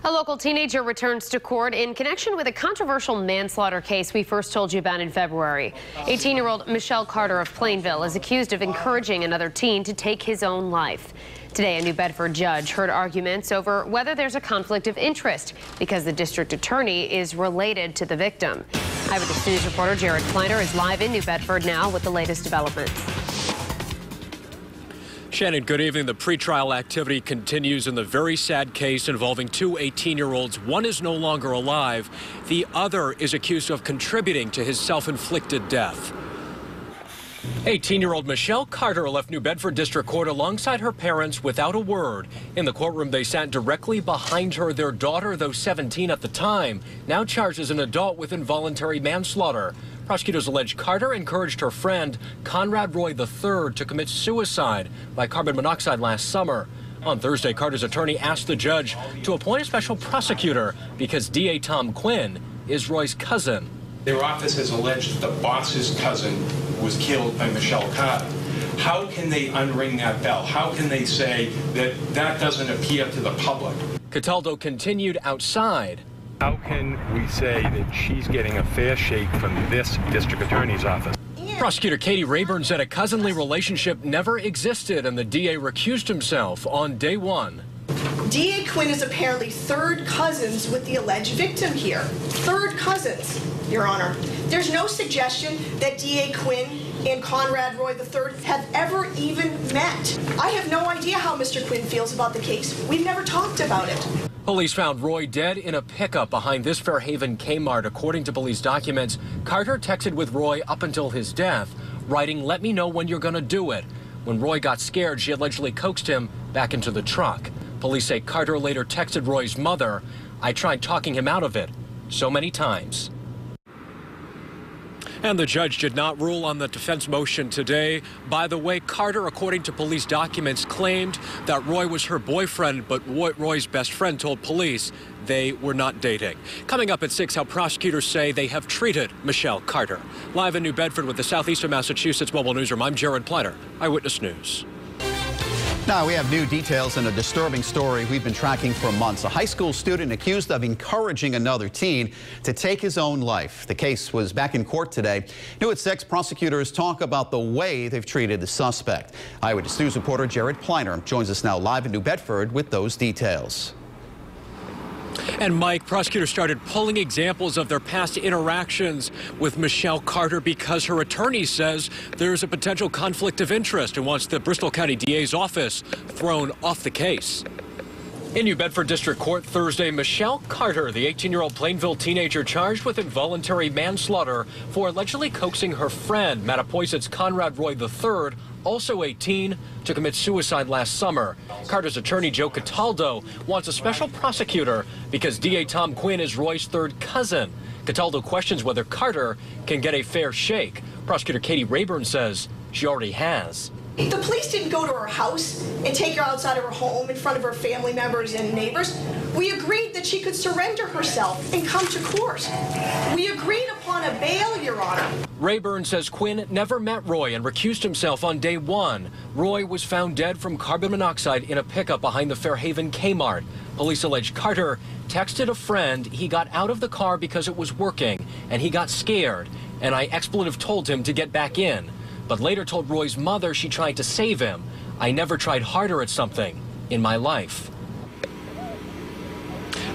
A local teenager returns to court in connection with a controversial manslaughter case we first told you about in February. 18-year-old Michelle Carter of Plainville is accused of encouraging another teen to take his own life. Today, a New Bedford judge heard arguments over whether there's a conflict of interest because the district attorney is related to the victim. Eyewitness News reporter Jared Kleiner is live in New Bedford now with the latest developments. Shannon, good evening. The pretrial activity continues in the very sad case involving two 18-year-olds. One is no longer alive. The other is accused of contributing to his self-inflicted death. 18-year-old Michelle Carter left New Bedford District Court alongside her parents without a word. In the courtroom, they sat directly behind her. Their daughter, though 17 at the time, now charged as an adult with involuntary manslaughter. Prosecutors allege Carter encouraged her friend, Conrad Roy III, to commit suicide by carbon monoxide last summer. On Thursday, Carter's attorney asked the judge to appoint a special prosecutor because DA Tom Quinn is Roy's cousin. Their office has alleged that the boss's cousin was killed by Michelle Carter. How can they unring that bell? How can they say that that doesn't appear to the public? Cataldo continued outside. How can we say that she's getting a fair shake from this district attorney's office? Prosecutor Katie Rayburn said a cousinly relationship never existed, and the DA recused himself on day one. DA Quinn is apparently third cousins with the alleged victim here. Third cousins, Your Honor. There's no suggestion that DA Quinn and Conrad Roy III have ever even met. I have no idea how Mr. Quinn feels about the case. We've never talked about it. Police found Roy dead in a pickup behind this Fairhaven Kmart. According to police documents, Carter texted with Roy up until his death, writing, "Let me know when you're going to do it." When Roy got scared, she allegedly coaxed him back into the truck. Police say Carter later texted Roy's mother, "I tried talking him out of it so many times." And the judge did not rule on the defense motion today. By the way, Carter, according to police documents, claimed that Roy was her boyfriend, but Roy's best friend told police they were not dating. Coming up at 6, how prosecutors say they have treated Michelle Carter. Live in New Bedford with the Southeastern Massachusetts Mobile Newsroom, I'm Jared Kleiner, Eyewitness News. Now we have new details in a disturbing story we've been tracking for months. A high school student accused of encouraging another teen to take his own life. The case was back in court today. New at 6, prosecutors talk about the way they've treated the suspect. Eyewitness News reporter Jared Kleiner joins us now live in New Bedford with those details. And Mike, prosecutors started pulling examples of their past interactions with Michelle Carter because her attorney says there's a potential conflict of interest and wants the Bristol County DA's office thrown off the case. In New Bedford District Court Thursday, Michelle Carter, the 18-year-old Plainville teenager charged with involuntary manslaughter for allegedly coaxing her friend, Mattapoissett's Conrad Roy III, also 18, to commit suicide last summer. Carter's attorney, Joe Cataldo, wants a special prosecutor because DA Tom Quinn is Roy's third cousin. Cataldo questions whether Carter can get a fair shake. Prosecutor Katie Rayburn says she already has. The police didn't go to her house and take her outside of her home in front of her family members and neighbors. We agreed that she could surrender herself and come to court. We agreed upon a bail, Your Honor. Rayburn says Quinn never met Roy and recused himself on day one. Roy was found dead from carbon monoxide in a pickup behind the Fairhaven Kmart. Police allege Carter texted a friend he got out of the car because it was working and he got scared, and I expletive told him to get back in. But later told Roy's mother she tried to save him. I never tried harder at something in my life.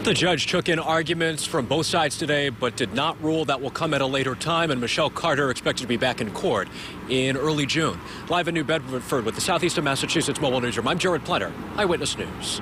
The judge took in arguments from both sides today, but did not rule. That will come at a later time, and Michelle Carter expected to be back in court in early June. Live in New Bedford with the Southeastern Massachusetts Mobile Newsroom, I'm Jared Kleiner, Eyewitness News.